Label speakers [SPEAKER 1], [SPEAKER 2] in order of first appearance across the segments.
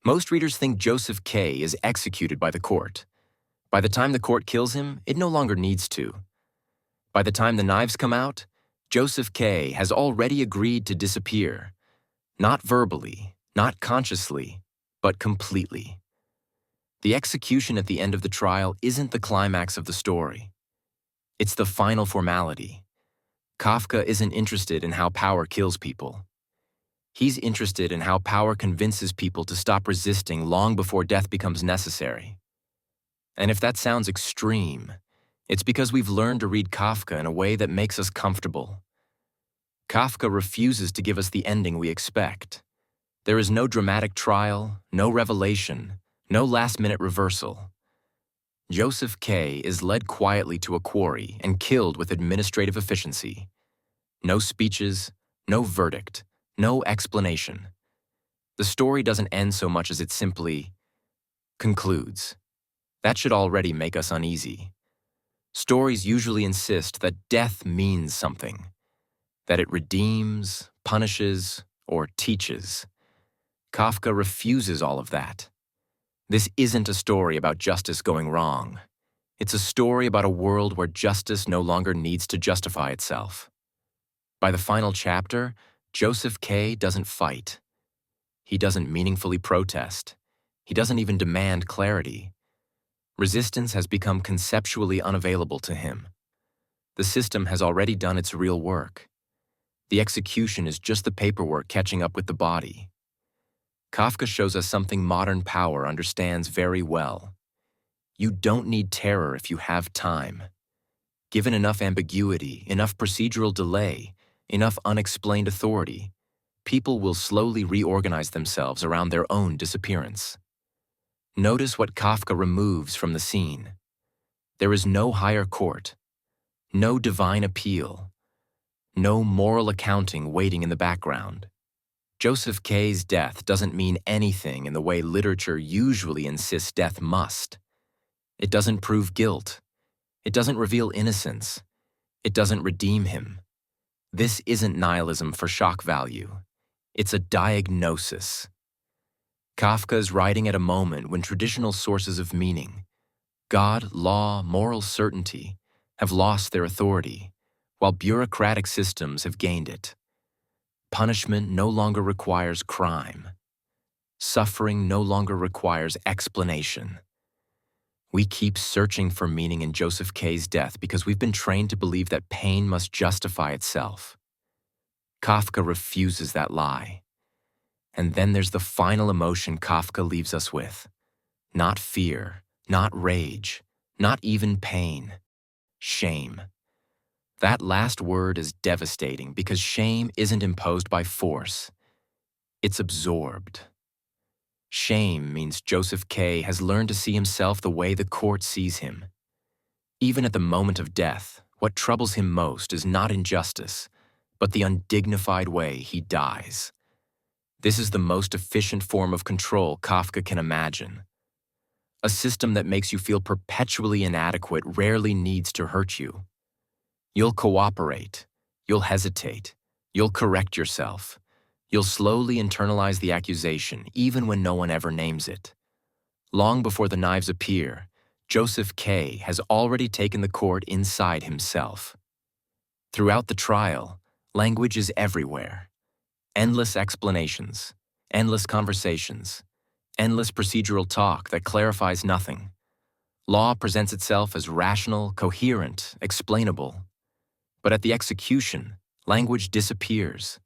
[SPEAKER 1] Most readers think Josef K is executed by the court. By the time the court kills him, it no longer needs to. By the time the knives come out, Josef K has already agreed to disappear. Not verbally, not consciously, but completely. The execution at the end of the trial isn't the climax of the story. It's the final formality. Kafka isn't interested in how power kills people. He's interested in how power convinces people to stop resisting long before death becomes necessary. And if that sounds extreme, it's because we've learned to read Kafka in a way that makes us comfortable. Kafka refuses to give us the ending we expect. There is no dramatic trial, no revelation, no last-minute reversal. Josef K is led quietly to a quarry and killed with administrative efficiency. No speeches, no verdict, no explanation. The story doesn't end so much as it simply concludes. That should already make us uneasy. Stories usually insist that death means something, that it redeems, punishes, or teaches. Kafka refuses all of that. This isn't a story about justice going wrong. It's a story about a world where justice no longer needs to justify itself. By the final chapter, Josef K doesn't fight. He doesn't meaningfully protest. He doesn't even demand clarity. Resistance has become conceptually unavailable to him. The system has already done its real work. The execution is just the paperwork catching up with the body. Kafka shows us something modern power understands very well. You don't need terror if you have time. Given enough ambiguity, enough procedural delay, enough unexplained authority, people will slowly reorganize themselves around their own disappearance. Notice what Kafka removes from the scene. There is no higher court, no divine appeal, no moral accounting waiting in the background. Josef K's death doesn't mean anything in the way literature usually insists death must. It doesn't prove guilt. It doesn't reveal innocence. It doesn't redeem him. This isn't nihilism for shock value. It's a diagnosis. Kafka is writing at a moment when traditional sources of meaning, God, law, moral certainty, have lost their authority, while bureaucratic systems have gained it. Punishment no longer requires crime. Suffering no longer requires explanation. We keep searching for meaning in Josef K's death because we've been trained to believe that pain must justify itself. Kafka refuses that lie. And then there's the final emotion Kafka leaves us with. Not fear, not rage, not even pain. Shame. That last word is devastating because shame isn't imposed by force. It's absorbed. Shame means Josef K has learned to see himself the way the court sees him. Even at the moment of death, what troubles him most is not injustice, but the undignified way he dies. This is the most efficient form of control Kafka can imagine. A system that makes you feel perpetually inadequate rarely needs to hurt you. You'll cooperate, you'll hesitate, you'll correct yourself. You'll slowly internalize the accusation, even when no one ever names it. Long before the knives appear, Josef K has already taken the court inside himself. Throughout the trial, language is everywhere. Endless explanations, endless conversations, endless procedural talk that clarifies nothing. Law presents itself as rational, coherent, explainable. But at the execution, language disappears.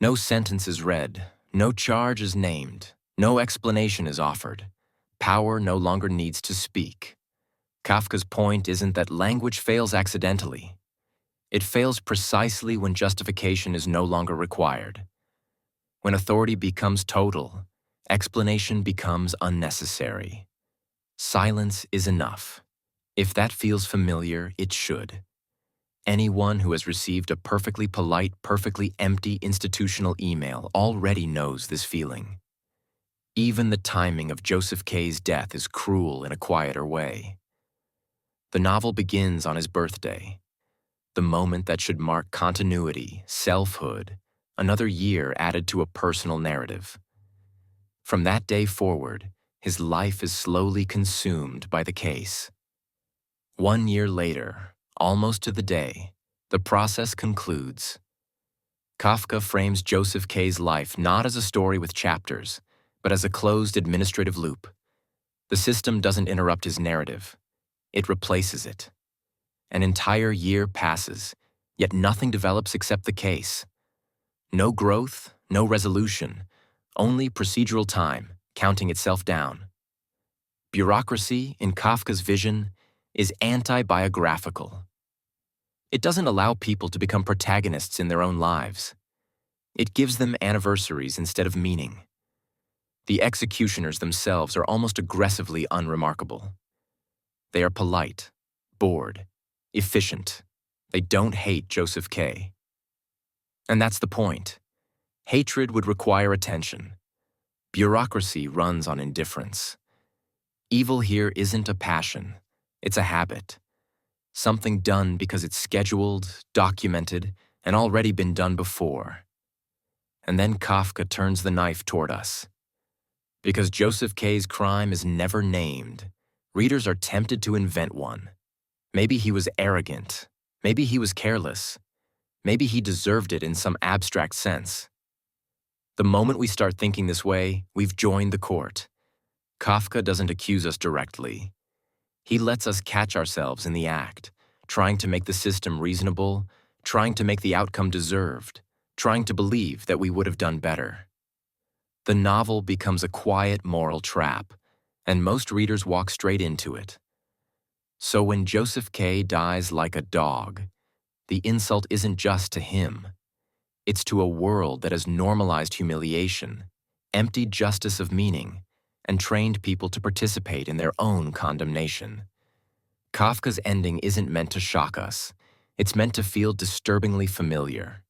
[SPEAKER 1] No sentence is read, no charge is named, no explanation is offered. Power no longer needs to speak. Kafka's point isn't that language fails accidentally. It fails precisely when justification is no longer required. When authority becomes total, explanation becomes unnecessary. Silence is enough. If that feels familiar, it should. Anyone who has received a perfectly polite, perfectly empty institutional email already knows this feeling. Even the timing of Josef K's death is cruel in a quieter way. The novel begins on his birthday, the moment that should mark continuity, selfhood, another year added to a personal narrative. From that day forward, his life is slowly consumed by the case. 1 year later, almost to the day, the process concludes. Kafka frames Josef K's life not as a story with chapters, but as a closed administrative loop. The system doesn't interrupt his narrative. It replaces it. An entire year passes, yet nothing develops except the case. No growth, no resolution, only procedural time, counting itself down. Bureaucracy, in Kafka's vision, is anti-biographical. It doesn't allow people to become protagonists in their own lives. It gives them anniversaries instead of meaning. The executioners themselves are almost aggressively unremarkable. They are polite, bored, efficient. They don't hate Josef K. And that's the point. Hatred would require attention. Bureaucracy runs on indifference. Evil here isn't a passion, it's a habit. Something done because it's scheduled, documented, and already been done before. And then Kafka turns the knife toward us. Because Josef K's crime is never named, readers are tempted to invent one. Maybe he was arrogant. Maybe he was careless. Maybe he deserved it in some abstract sense. The moment we start thinking this way, we've joined the court. Kafka doesn't accuse us directly. He lets us catch ourselves in the act, trying to make the system reasonable, trying to make the outcome deserved, trying to believe that we would have done better. The novel becomes a quiet moral trap, and most readers walk straight into it. So when Josef K dies like a dog, the insult isn't just to him. It's to a world that has normalized humiliation, emptied justice of meaning, and trained people to participate in their own condemnation. Kafka's ending isn't meant to shock us. It's meant to feel disturbingly familiar.